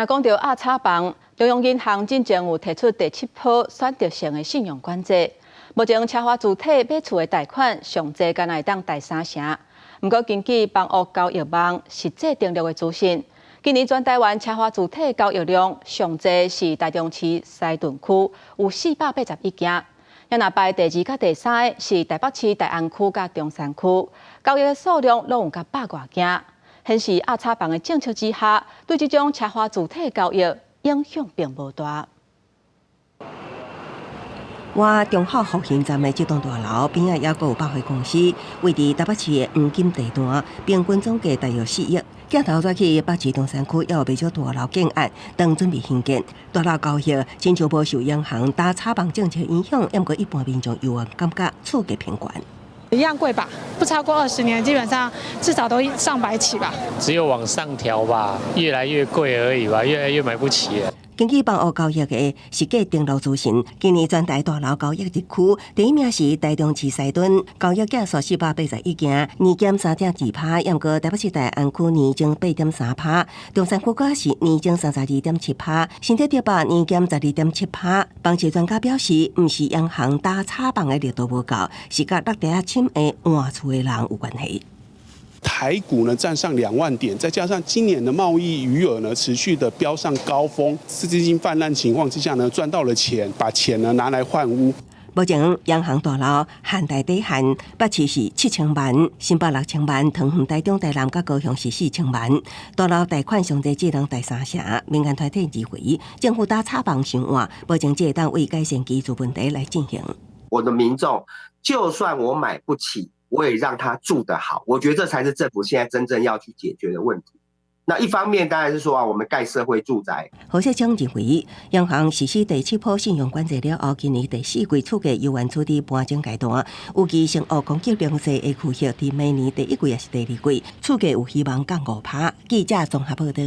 若讲到压差房，中央银行进前有提出第7波选择性的信用管制。目前车花主体买厝的贷款上济敢若当贷3成。不过根据房屋交易网实际登录的资讯，今年全台湾车花主体交易量上济是台中市西屯区有481件。若排第2甲第3的是台北市大安区甲中山区，交易的数量拢有甲100多件，显示压差房的政策之下，对这种车花主体交易影响并无大。我中校复兴站的这栋大楼边仔还阁有百货公司，位伫台北市的黄金地段，平均总价大约4亿。镜头转去北市中山区，也有不少大楼建案，当准备兴建。大楼交易亲像无受央行打差房政策影响，不过一般民众有感觉触价偏悬。一样贵吧，不超过20年，基本上至少都上百起吧。只有往上调吧，越来越贵而已吧，越来越买不起了。根据房屋交易的实价登录资讯，今年全台大楼交易日区第一名是台中市西屯，交易件数481件，年减3.2%；不过台北市大安区年增8.3%，中山区则是年增32.7%，新竹台北年减12.7%。房市专家表示，不是央行打差房的力度无够，是甲落地深的换厝的人有关系。台股呢站上2万点，再加上今年的贸易余额呢持续的飙上高峰，资金泛滥情况之下呢，赚到了钱，把钱呢拿来换屋。目前央行大楼限贷底限，北市是7000万，新北6000万，桃园、台中、台南甲高雄是4000万。大楼贷款上济只能贷3成，民间团体认为政府打差房伤晚，目前只会当为改善居住问题来进行。我的民众，就算我买不起，我也让他住得好，我觉得这才是政府现在真正要去解决的问题。那一方面当然是说我们盖社会住宅。何世昌认为，央行实施第7波信用管制了后，今年第4季厝价犹原处伫盘整阶段，预计生活供给量势会持续，伫明年第1季也是第2季，厝价有希望降5%。记者综合报道。